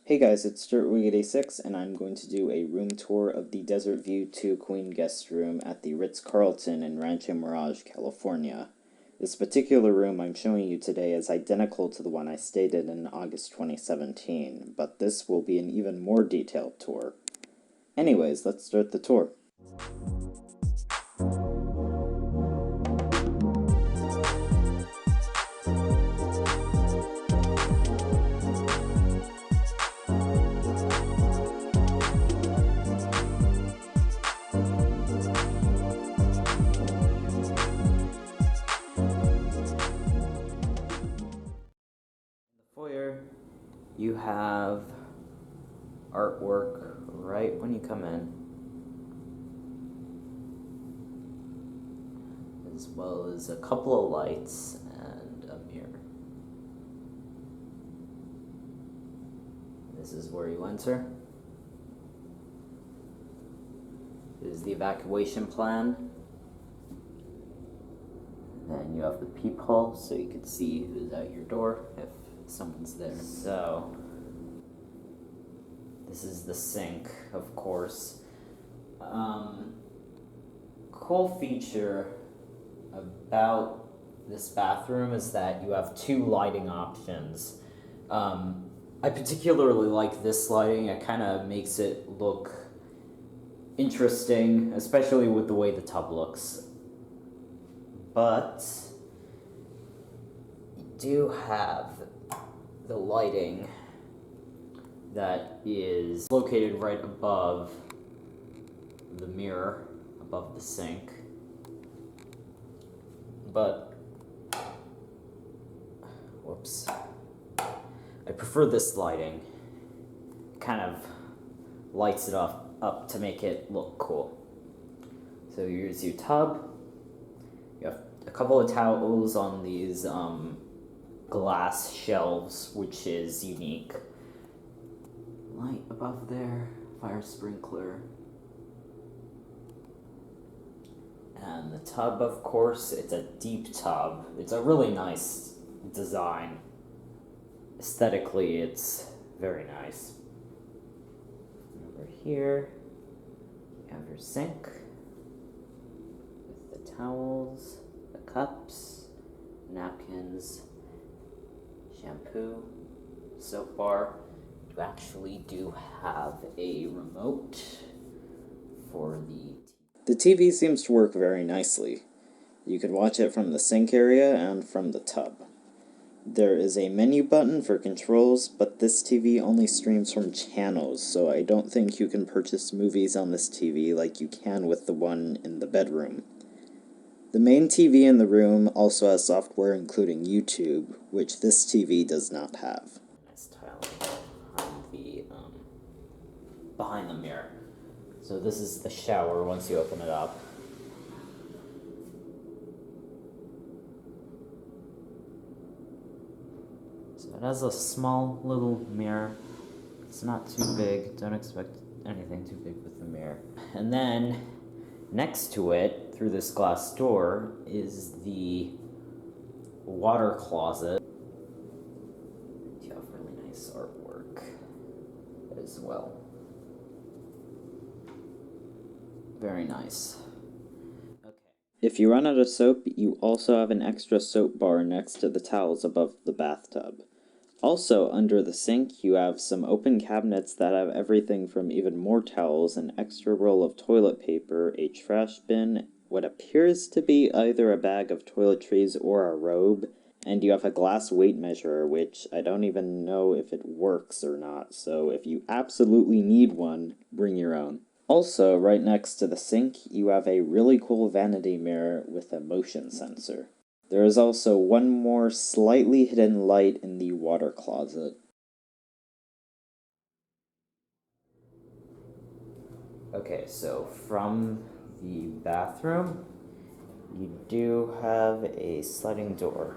Hey guys, it's Dirtwig86 and I'm going to do a room tour of the Desert View 2 Queen guest room at the Ritz Carlton in Rancho Mirage, California. This particular room I'm showing you today is identical to the one I stayed in August 2017, but this will be an even more detailed tour. Anyways, let's start the tour. Foyer, you have artwork right when you come in, as well as a couple of lights and a mirror. This is where you enter. This is the evacuation plan. Then you have the peephole, so you can see who's at your door if someone's there. So, this is the sink, of course. Cool feature about this bathroom is that you have two lighting options. I particularly like this lighting. It kind of makes it look interesting, especially with the way the tub looks. But you do have the lighting that is located right above the mirror, above the sink. But, whoops, I prefer this lighting. It kind of lights it up to make it look cool. So here's your tub. You have a couple of towels on these glass shelves, which is unique. Light above there, fire sprinkler. And the tub, of course, it's a deep tub. It's a really nice design. Aesthetically, it's very nice. Over here, you have your sink with the towels, the cups, napkins, shampoo, soap bar. You actually do have a remote for the TV seems to work very nicely. You can watch it from the sink area and from the tub. There is a menu button for controls, but this TV only streams from channels, so I don't think you can purchase movies on this TV like you can with the one in the bedroom. The main TV in the room also has software including YouTube, which this TV does not have. Nice tiling behind the mirror. So this is the shower once you open it up. So it has a small little mirror. It's not too big. Don't expect anything too big with the mirror. And then next to it, through this glass door, is the water closet. You have really nice artwork as well. Very nice. Okay. If you run out of soap, you also have an extra soap bar next to the towels above the bathtub. Also, under the sink, you have some open cabinets that have everything from even more towels, an extra roll of toilet paper, a trash bin, what appears to be either a bag of toiletries or a robe, and you have a glass weight measurer, which I don't even know if it works or not, so if you absolutely need one, bring your own. Also, right next to the sink, you have a really cool vanity mirror with a motion sensor. There is also one more slightly hidden light in the water closet. Okay, so from the bathroom, you do have a sliding door,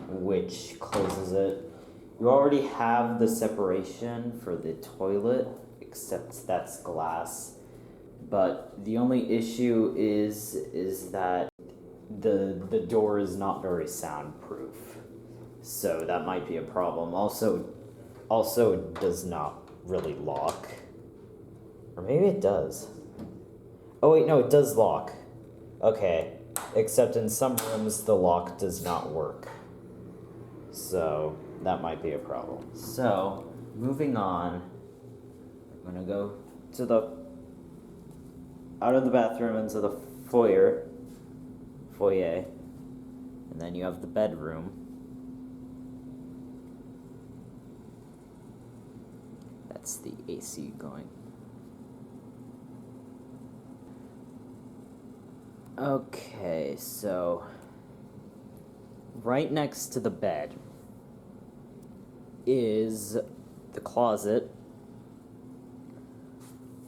which closes it. You already have the separation for the toilet, except that's glass. But the only issue is that the door is not very soundproof. So that might be a problem. Also it does not really lock. Or maybe it does. Oh wait, no, it does lock. Okay. Except in some rooms the lock does not work. So that might be a problem. So, moving on, I'm gonna go to out of the bathroom into the foyer, and then you have the bedroom. That's the AC going. Okay, so right next to the bed is the closet.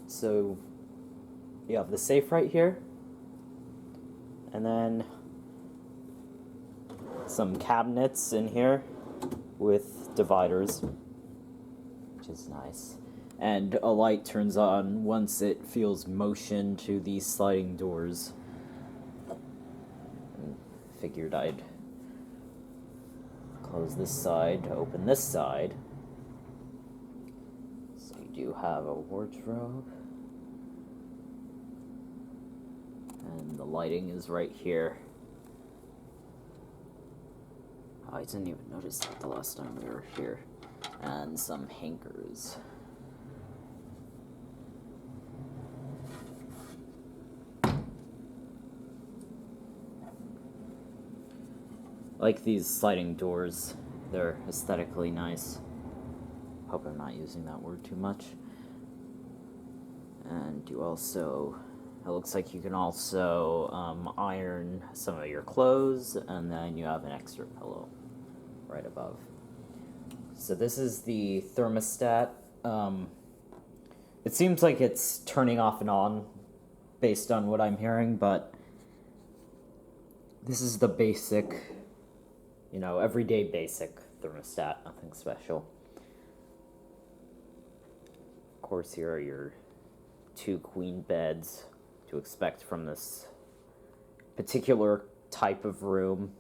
So you have the safe right here, and then some cabinets in here with dividers, which is nice. And a light turns on once it feels motion to these sliding doors. And figured I'd close this side to open this side. So you do have a wardrobe. And the lighting is right here. Oh, I didn't even notice that the last time we were here. And some hangers. Like these sliding doors, they're aesthetically nice. Hope I'm not using that word too much. And you also, it looks like you can also iron some of your clothes, and then you have an extra pillow right above. So this is the thermostat. It seems like it's turning off and on based on what I'm hearing, but this is the basic, everyday basic thermostat, nothing special. Of course, here are your 2 queen beds to expect from this particular type of room.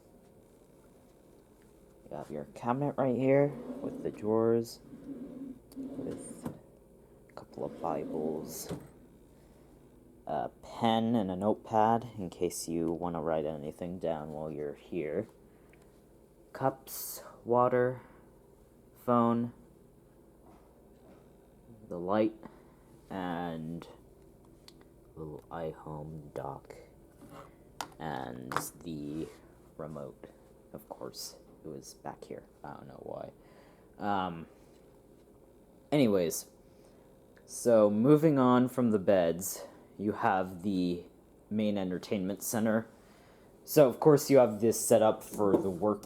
You have your cabinet right here with the drawers, with a couple of Bibles, a pen and a notepad in case you want to write anything down while you're here. Cups, water, phone, the light, and a little iHome dock, and the remote, of course. It was back here. I don't know why. Anyways, so moving on from the beds, you have the main entertainment center. So, of course, you have this set up for the work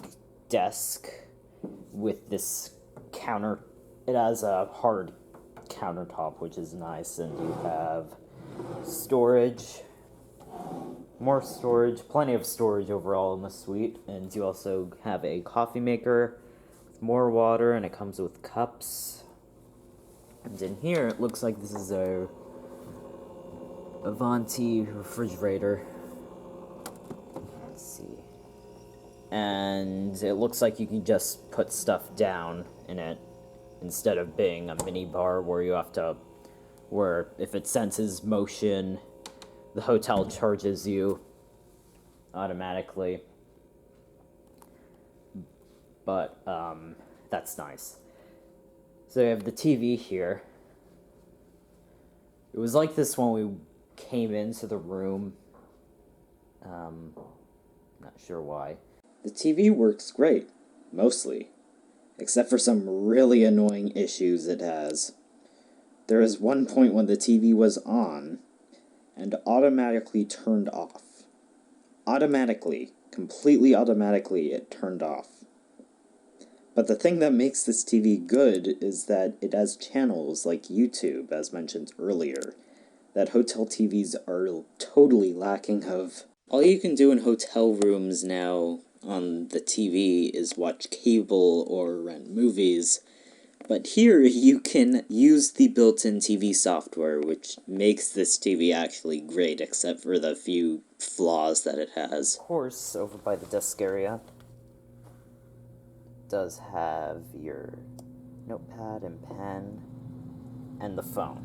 desk with this counter. It has a hard countertop, which is nice, and you have storage, more storage, plenty of storage overall in the suite, and you also have a coffee maker with more water, and it comes with cups. And in here, it looks like this is a Avanti refrigerator. Let's see. And it looks like you can just put stuff down in it instead of being a mini bar where you have to, where if it senses motion, the hotel charges you automatically. But that's nice. So you have the TV here. It was like this when we came into the room. Not sure why. The TV works great, mostly, except for some really annoying issues it has. There is one point when the TV was on and automatically turned off. Automatically, completely automatically, it turned off. But the thing that makes this TV good is that it has channels like YouTube, as mentioned earlier, that hotel TVs are totally lacking of. All you can do in hotel rooms now on the TV is watch cable or rent movies, but here you can use the built-in TV software, which makes this TV actually great, except for the few flaws that it has. Of course, over by the desk area, does have your notepad and pen and the phone.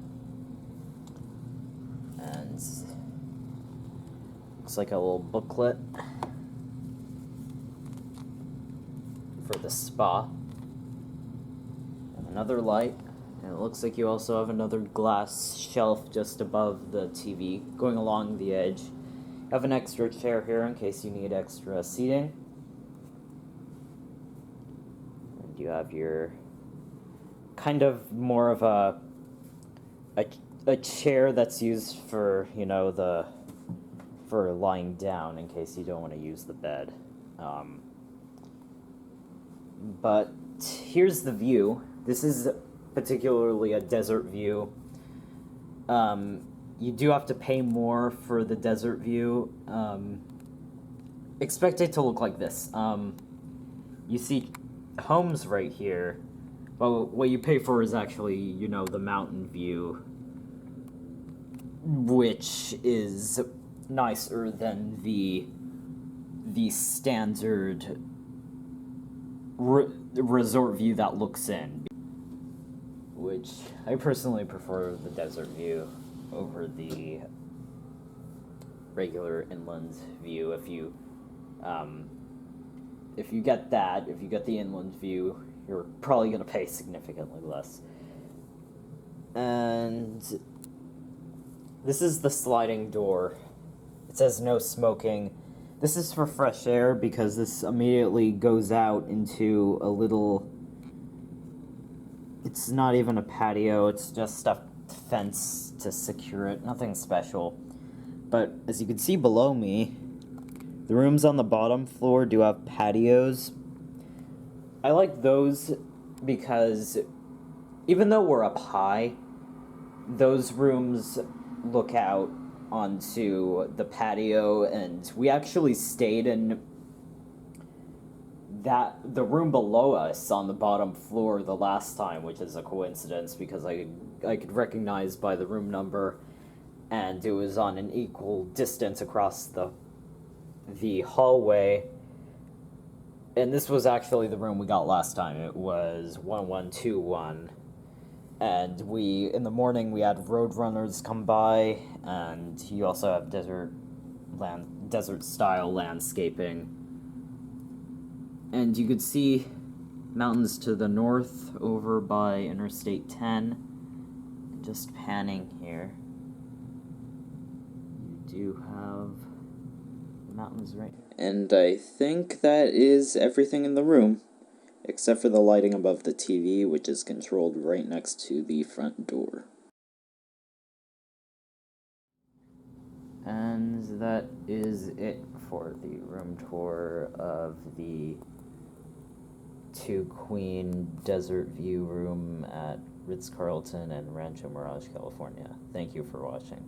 And looks like a little booklet for the spa. And another light. And it looks like you also have another glass shelf just above the TV, going along the edge. You have an extra chair here in case you need extra seating. And you have your kind of more of a chair that's used for, you know, for lying down in case you don't want to use the bed. But here's the view. This is particularly a desert view. You do have to pay more for the desert view. Expect it to look like this. You see homes right here, but what you pay for is actually, you know, the mountain view, which is nicer than the standard resort view that looks in, which I personally prefer the desert view over the regular inland view. If you get that, if you get the inland view, you're probably going to pay significantly less. And this is the sliding door. It says no smoking. This is for fresh air because this immediately goes out into a little... It's not even a patio, it's just a fence to secure it. Nothing special. But as you can see below me, the rooms on the bottom floor do have patios. I like those because even though we're up high, those rooms look out onto the patio, and we actually stayed in the room below us on the bottom floor the last time, which is a coincidence because I could recognize by the room number, and it was on an equal distance across the hallway. And this was actually the room we got last time. It was 1121. And in the morning, we had roadrunners come by, and you also have desert-style landscaping. And you could see mountains to the north over by Interstate 10. Just panning here, you do have the mountains right. And I think that is everything in the room, except for the lighting above the TV, which is controlled right next to the front door. And that is it for the room tour of the 2-queen desert view room at Ritz Carlton and Rancho Mirage, California. Thank you for watching.